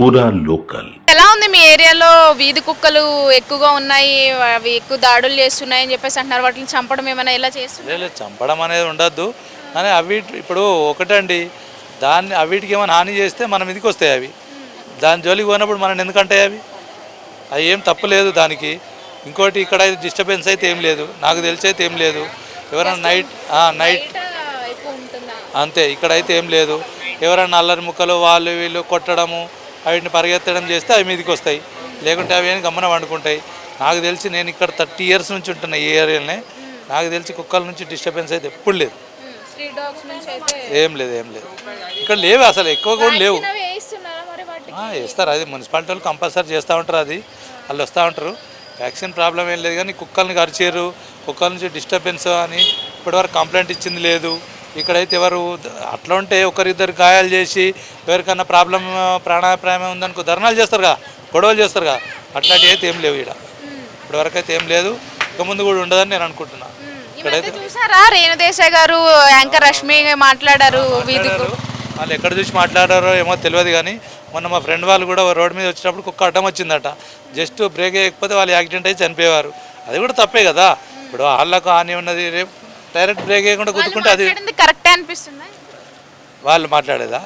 పూరా లోకల్. ఎలా ఉంది మీ ఏరియాలో? వీధి కుక్కలు ఎక్కువగా ఉన్నాయి, అవి ఎక్కువ దాడులు చేస్తున్నాయి అని చెప్పేసి అంటున్నారు. వాటిని చంపడం ఏమైనా ఎలా చేస్తున్నారు? లేదు చంపడం అనేది ఉండద్దు, కానీ అవి ఇప్పుడు ఒకటండి, దాన్ని అవిటికి ఏమైనా హాని చేస్తే మన మీదకి వస్తాయి అవి. దాని జోలికి పోయినప్పుడు మనం ఎందుకంటే అవి ఏం తప్పు లేదు దానికి. ఇంకోటి ఇక్కడ అయితే డిస్టర్బెన్స్ అయితే ఏం లేదు, నాకు తెలిసి అయితే ఏం లేదు. ఎవరైనా నైట్ ఎక్కువ ఉంటుందా? అంతే, ఇక్కడైతే ఏం లేదు. ఎవరైనా అల్లరి ముక్కలు వాళ్ళు వీళ్ళు కొట్టడము, వాటిని పరిగెత్తడం చేస్తే అవి మీదకి వస్తాయి, లేకుంటే అవి ఏమి గమ్మన వండుకుంటాయి. నాకు తెలిసి నేను ఇక్కడ 30 years నుంచి ఉంటున్నా ఈ ఏరియాలోనే, నాకు తెలిసి కుక్కల నుంచి డిస్టర్బెన్స్ అయితే ఎప్పుడు లేదు. ఏం లేదు ఇక్కడ లేవు, అసలు ఎక్కువ కూడా లేవు. వేస్తారు, అది మున్సిపాలిటీ వాళ్ళు కంపల్సరీ చేస్తూ ఉంటారు, అది వాళ్ళు వస్తూ ఉంటారు. వ్యాక్సిన్ ప్రాబ్లం ఏం లేదు, కానీ కుక్కల్ని కరిచారు, కుక్కల నుంచి డిస్టర్బెన్స్ అని ఇప్పటివరకు కంప్లైంట్ ఇచ్చింది లేదు. ఇక్కడైతే ఎవరు అట్లా ఉంటే ఒకరిద్దరు గాయాలు చేసి ఎవరికన్నా ప్రాబ్లం ప్రాణాపాయం ఉందనుకో ధర్నాలు చేస్తారుగా, గొడవలు చేస్తారుగా, అట్లాంటివి అయితే ఏం లేవు ఇక్కడ. ఇప్పటివరకు అయితే ఏం లేదు, ఇక ముందు కూడా ఉండదని నేను అనుకుంటున్నాను. ఇక్కడైతే చూసారా రేణుదేశాయ్ గారు, యాంకర్ రష్మి మాట్లాడారు. వాళ్ళు ఎక్కడ చూసి మాట్లాడారో ఏమో తెలియదు, కానీ మొన్న మా ఫ్రెండ్ వాళ్ళు కూడా రోడ్డు మీద వచ్చేటప్పుడు కుక్క అడ్డం వచ్చిందట, జస్ట్ బ్రేక్ వేయకపోతే వాళ్ళు యాక్సిడెంట్ అయి చనిపోయేవారు. అది కూడా తప్పే కదా. ఇప్పుడు వాళ్ళకు హాని ఉన్నది, రేపు డైరెక్ట్ బ్రేక్ వేయకుండా గుద్దుకుంటే అది కరెక్టే అనిపిస్తుంది. వాళ్ళు మాట్లాడేదా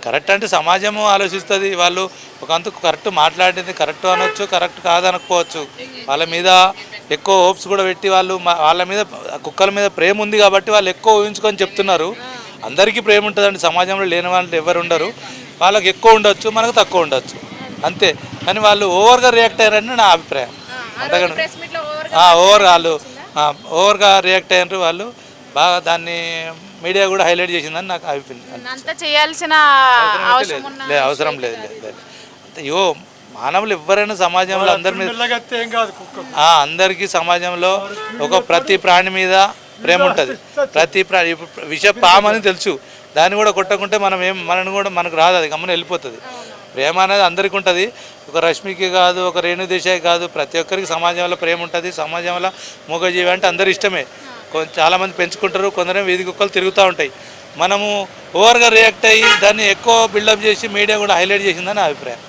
కరెక్ట్ అంటే సమాజము ఆలోచిస్తుంది. వాళ్ళు ఒక అంతకు కరెక్ట్ మాట్లాడేది కరెక్ట్ అనొచ్చు, కరెక్ట్ కాదనకపోవచ్చు. వాళ్ళ మీద ఎక్కువ హోప్స్ కూడా పెట్టి వాళ్ళు వాళ్ళ మీద కుక్కల మీద ప్రేమ ఉంది కాబట్టి వాళ్ళు ఎక్కువ ఊహించుకొని చెప్తున్నారు. అందరికీ ప్రేమ ఉంటుందండి సమాజంలో, లేని వాళ్ళు ఎవరు ఉండరు. వాళ్ళకి ఎక్కువ ఉండొచ్చు, మనకు తక్కువ ఉండొచ్చు, అంతే. కానీ వాళ్ళు ఓవర్గా రియాక్ట్ అయ్యారని నా అభిప్రాయం. అంతగానే ఓవర్గా రియాక్ట్ అయ్యారు వాళ్ళు, బాగా దాన్ని మీడియా కూడా హైలైట్ చేసిందని నాకు అభిప్రాయం. అంత చేయాల్సిన అవసరం లేదు. అయ్యో, మానవులు ఎవరైనా సమాజంలో అందరి మీద అందరికీ సమాజంలో ప్రతి ప్రాణి మీద ప్రేమ ఉంటుంది. ప్రతి ప్రాణి విష పామని తెలుసు, దాన్ని కూడా కొట్టకుంటే మనకు రాదు, అది గమ్మని వెళ్ళిపోతుంది. ప్రేమ అనేది అందరికీ ఉంటుంది, ఒక రష్మికి కాదు, ఒక రేణుదేశాయ్ కాదు, ప్రతి ఒక్కరికి సమాజంలో ప్రేమ ఉంటుంది. సమాజంలో మూగజీవి అంటే అందరు ఇష్టమే, చాలామంది పెంచుకుంటారు, కొందరు వీధి కుక్కలు తిరుగుతూ ఉంటాయి. మనము ఓవర్గా రియాక్ట్ అయ్యి దాన్ని ఎక్కువ బిల్డప్ చేసి మీడియా కూడా హైలైట్ చేసిందని నా అభిప్రాయం.